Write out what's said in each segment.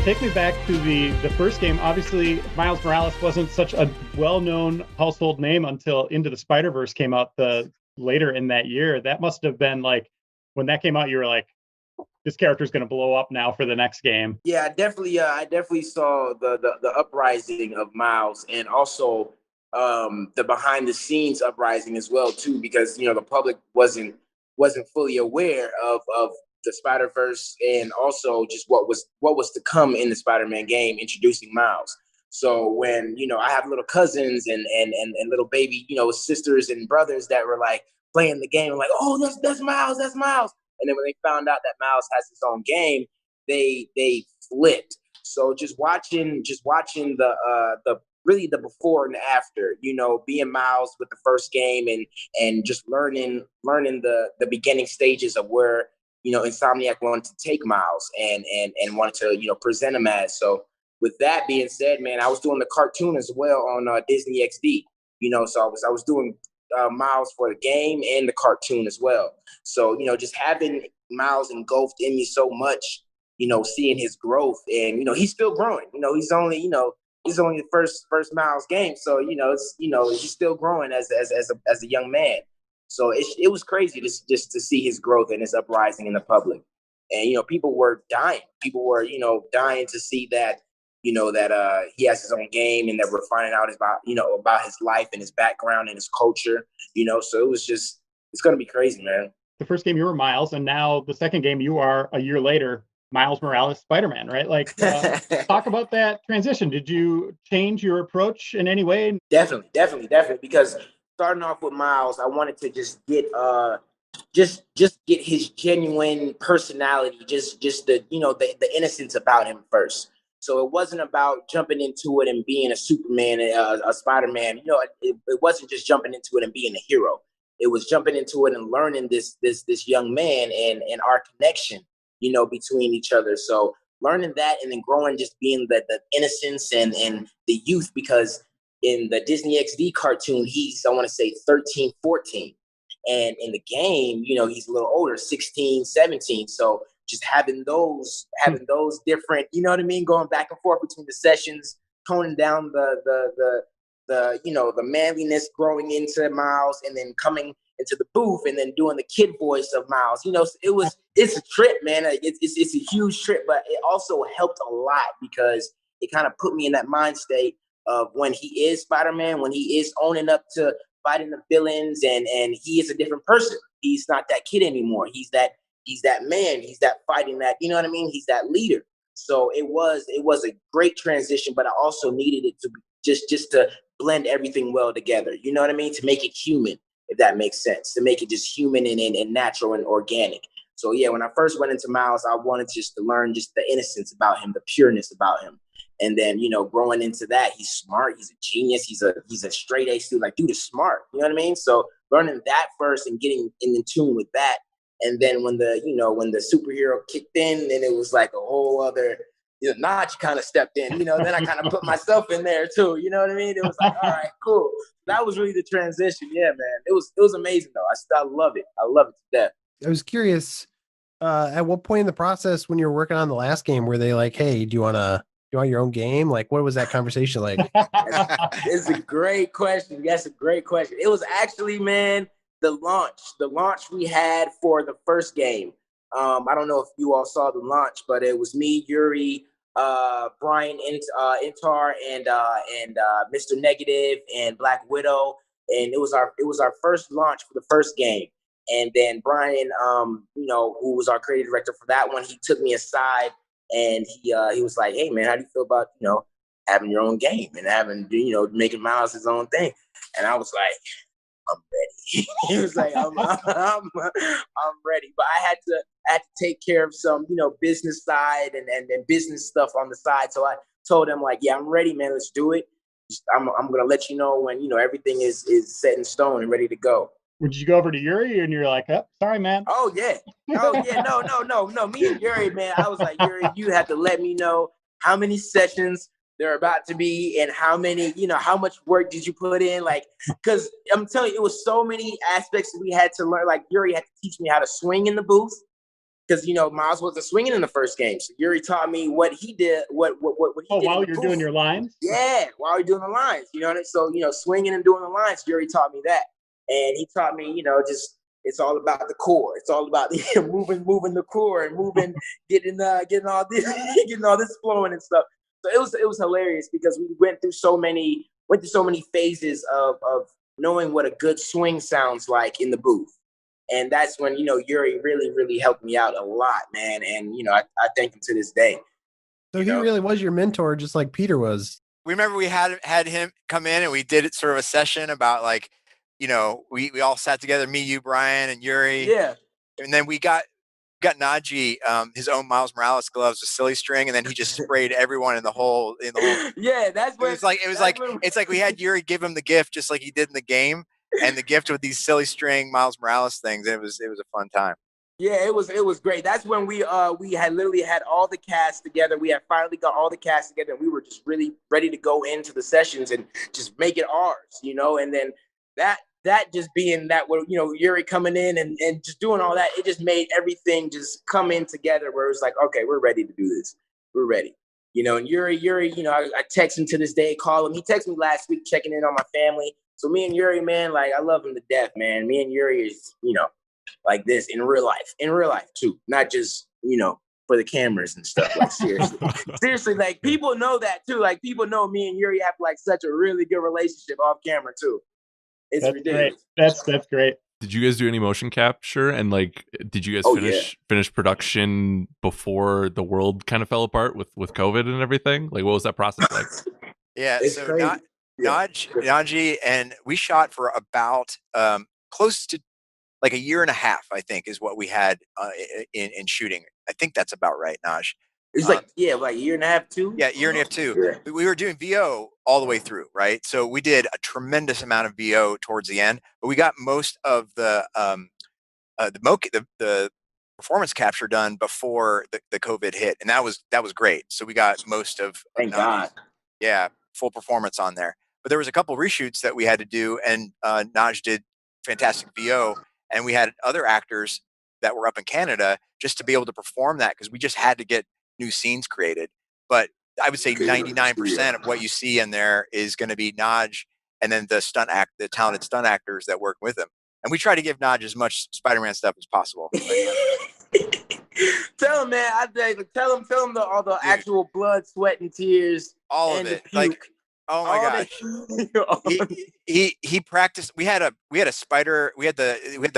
take me back to the first game. Obviously, Miles Morales wasn't such a well-known household name until Into the Spider-Verse came out the later in that year. That must have been like when that came out, you were like, this character's going to blow up now for the next game. Yeah, I definitely saw the uprising of Miles, and also the behind the scenes uprising as well too, because the public wasn't fully aware of the Spider Verse, and also just what was to come in the Spider Man game, introducing Miles. So when I have little cousins and little baby sisters and brothers that were like playing the game, like, oh, that's Miles, that's Miles. And then when they found out that Miles has his own game, they flipped. So just watching the really the before and after, being Miles with the first game, and just learning the beginning stages of where Insomniac wanted to take Miles, and wanted to present him as. So with that being said, man, I was doing the cartoon as well on Disney XD. So I was doing Miles for the game and the cartoon as well. So just having Miles engulfed in me so much, seeing his growth, and he's still growing. He's only the first Miles game, so he's still growing as a young man. So it was crazy just to see his growth and his uprising in the public, and people were dying. People were dying to see that that he has his own game, and that we're finding out about his life and his background and his culture. So it's gonna be crazy, man. The first game you were Miles, and now the second game you are a year later, Miles Morales Spider-Man, right? Like, talk about that transition. Did you change your approach in any way? Definitely. Because starting off with Miles, I wanted to just get just get his genuine personality, just the innocence about him first. So it wasn't about jumping into it and being a Superman, a Spider-Man. It wasn't just jumping into it and being a hero. It was jumping into it and learning this young man, and our connection, between each other. So learning that, and then growing, just being the innocence and the youth, because in the Disney XD cartoon, he's, I want to say 13, 14. And in the game, he's a little older, 16, 17. So just having those different, you know what I mean, going back and forth between the sessions, toning down the manliness, growing into Miles, and then coming into the booth and then doing the kid voice of Miles. It's a trip, man. It's a huge trip, but it also helped a lot because it kind of put me in that mind state of when he is Spider-Man, when he is owning up to fighting the villains, and he is a different person. He's not that kid anymore. He's that man. He's that fighting that, you know what I mean? He's that leader. So it was a great transition, but I also needed it to be just to blend everything well together. You know what I mean? To make it human, if that makes sense, to make it just human and natural and organic. So yeah, when I first went into Miles, I wanted just to learn just the innocence about him, the pureness about him. And then, growing into that, he's smart, he's a genius, he's a straight A student. Like, dude is smart. You know what I mean? So learning that first and getting in tune with that. And then when the superhero kicked in, then it was like a whole other notch kind of stepped in. Then I kind of put myself in there too. You know what I mean? It was like, all right, cool. That was really the transition. Yeah, man. It was amazing though. I love it. I love it to death. I was curious, at what point in the process when you were working on the last game were they like, hey, do you want your own game? Like, what was that conversation like? It's a great question. That's a great question. It was actually, man, the launch we had for the first game. I don't know if you all saw the launch, but it was me, Yuri, Brian Intar, and Mr. Negative and Black Widow, and it was our first launch for the first game. And then Brian, who was our creative director for that one, he took me aside and he was like, "Hey man, how do you feel about having your own game and having making Miles his own thing?" And I was like, "I'm ready." He was like, I'm ready. But I had to take care of some, business side and business stuff on the side. So I told him like, yeah, I'm ready, man. Let's do it. I'm going to let you know when, everything is set in stone and ready to go. Did you go over to Yuri and you're like, oh, sorry, man? Oh, yeah. No. Me and Yuri, man, I was like, Yuri, you have to let me know how many sessions there are about to be and how many, how much work did you put in? Like, because I'm telling you, it was so many aspects that we had to learn. Like, Yuri had to teach me how to swing in the booth. because Miles wasn't swinging in the first game. So Yuri taught me what he did, what he did. While you're doing your lines? Yeah, while you're doing the lines. You know what I mean? So, swinging and doing the lines, Yuri taught me that. And he taught me, just it's all about the core. It's all about moving the core and getting all this getting all this flowing and stuff. So it was hilarious because we went through so many phases of knowing what a good swing sounds like in the booth. And that's when, Yuri really, really helped me out a lot, man. And, I thank him to this day. So he really was your mentor, just like Peter was. We remember we had him come in and we did sort of a session about like, we all sat together, me, you, Brian, and Yuri. Yeah. And then we got Najee his own Miles Morales gloves with silly string, and then he just sprayed everyone in the whole. Yeah, that's when it's like we had Yuri give him the gift just like he did in the game, and the gift with these silly string Miles Morales things. It was a fun time. Yeah, it was great. That's when we had literally had all the cast together. We had finally got all the cast together, and we were just really ready to go into the sessions and just make it ours, And then that just being that, Yuri coming in and just doing all that, it just made everything just come in together where it was like, okay, we're ready to do this. We're ready. And Yuri, I text him to this day, call him. He texted me last week checking in on my family. So me and Yuri, man, like I love him to death, man. Me and Yuri is, like this in real life too, not just, for the cameras and stuff. Like seriously, like people know that too. Like people know me and Yuri have like such a really good relationship off camera too. That's ridiculous. Great. That's great. Did you guys do any motion capture? And like, did you guys finish production before the world kind of fell apart with COVID and everything? Like, what was that process like? Yeah, so Najee and we shot for about close to like a year and a half, I think, is what we had in shooting. I think that's about right, Naj. It's like a year and a half too. Yeah, year and a half too. Yeah. We were doing VO all the way through, right? So we did a tremendous amount of VO towards the end, but we got most of the performance capture done before the COVID hit, and that was great. So we got most of thank God. Yeah, full performance on there. But there was a couple reshoots that we had to do, and Naj did fantastic VO, and we had other actors that were up in Canada just to be able to perform that because we just had to get new scenes created. But I would say 99% of what you see in there is going to be Naj and then the talented stunt actors that work with him. And we try to give Naj as much Spider-Man stuff as possible. Tell him, man. Tell him all the actual blood, sweat, and tears. All of it. Like, oh my gosh. He practiced. We had the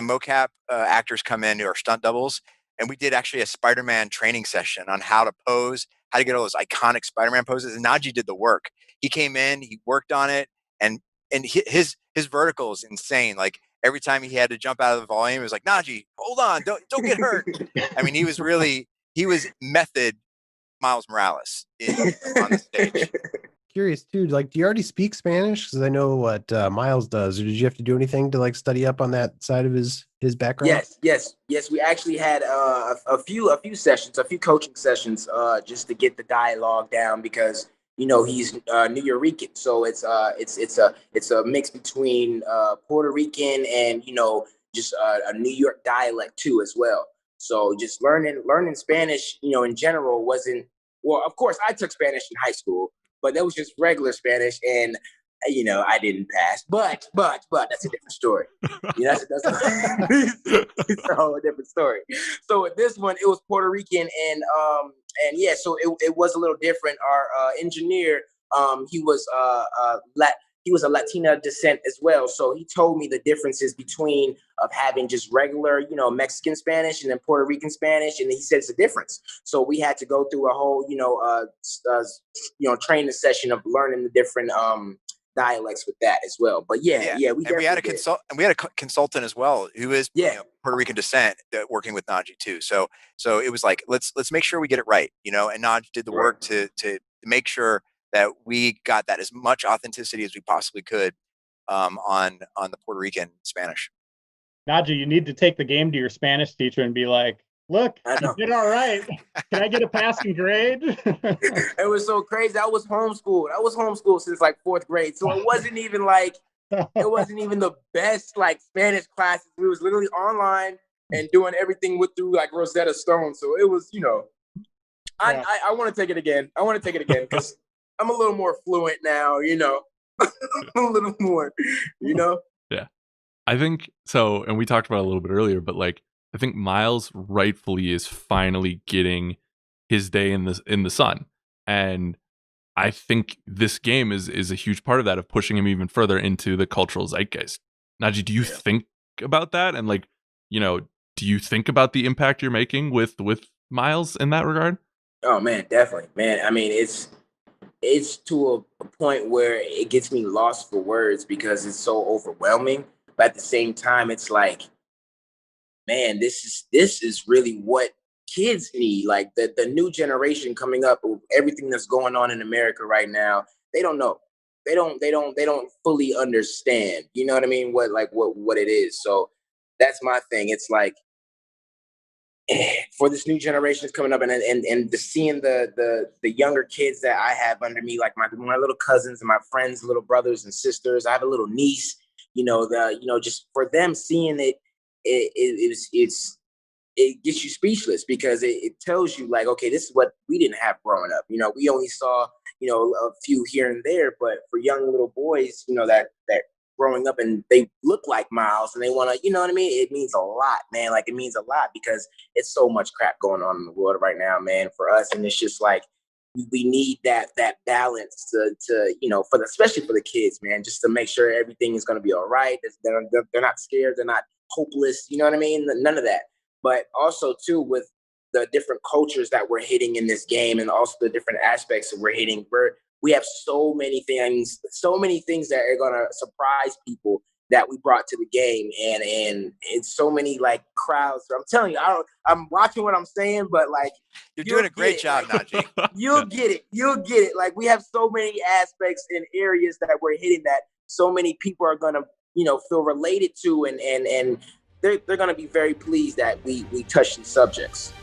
mocap actors come in, our stunt doubles, and we did actually a Spider-Man training session on how to pose, how to get all those iconic Spider-Man poses. And Najee did the work. He came in, he worked on it, and his vertical is insane. Like every time he had to jump out of the volume, it was like, Najee, hold on, don't get hurt. I mean, he was method Miles Morales on the stage. Curious too, like, do you already speak Spanish? Because I know what Miles does. Or did you have to do anything to like study up on that side of his background? Yes. We actually had a few sessions, a few coaching sessions, just to get the dialogue down because he's New Rican, so it's a mix between Puerto Rican and just a New York dialect too as well. So just learning Spanish, in general wasn't well. Of course, I took Spanish in high school. But that was just regular Spanish, and I didn't pass. But that's a different story. That's a whole different story. So with this one, it was Puerto Rican, and yeah, so it was a little different. Our engineer, he was a Latina descent as well. So he told me the differences between of having just regular, Mexican Spanish and then Puerto Rican Spanish. And he said it's a difference. So we had to go through a whole, training session of learning the different dialects with that as well. But we had a consultant as well who is Puerto Rican descent working with Najee too. So it was like, let's make sure we get it right, and Najee did the work to make sure that we got that as much authenticity as we possibly could on the Puerto Rican Spanish. Najee, you need to take the game to your Spanish teacher and be like, look, you did all right. Can I get a passing grade? It was so crazy. I was homeschooled since like fourth grade. So it wasn't even the best like Spanish classes. We was literally online. and doing everything through like Rosetta Stone. So it was, I want to take it again. I want to take it again because I'm a little more fluent now, a little more, Yeah. I think so. And we talked about it a little bit earlier, but like, I think Miles rightfully is finally getting his day in the sun. And I think this game is a huge part of that, of pushing him even further into the cultural zeitgeist. Najee, do you think about that? And like, do you think about the impact you're making with Miles in that regard? Oh man, definitely, man. I mean, it's to a point where it gets me lost for words because it's so overwhelming. But at the same time, it's like, man, this is really what kids need. Like the new generation coming up, everything that's going on in America right now, they don't know. They don't fully understand. You know what I mean? What it is. So that's my thing. It's like for this new generation that's coming up and seeing the younger kids that I have under me, like my little cousins and my friends, little brothers and sisters. I have a little niece, just for them seeing it gets you speechless because it tells you like, okay, this is what we didn't have growing up. We only saw, a few here and there, but for young little boys, that growing up and they look like Miles and they want to, you know what I mean? It means a lot, man. Like it means a lot because it's so much crap going on in the world right now, man, for us. And it's just like, we need that balance to especially for the kids, man, just to make sure everything is going to be all right. They're not scared. They're not hopeless. You know what I mean? None of that. But also too, with the different cultures that we're hitting in this game and also the different aspects that we're hitting, we have so many things that are going to surprise people that we brought to the game. And it's so many like crowds. I'm telling you, I'm watching what I'm saying, but like, you're doing a great job, Najee. You'll get it. Like we have so many aspects and areas that we're hitting that so many people are going to, feel related to and they're going to be very pleased that we touch these subjects.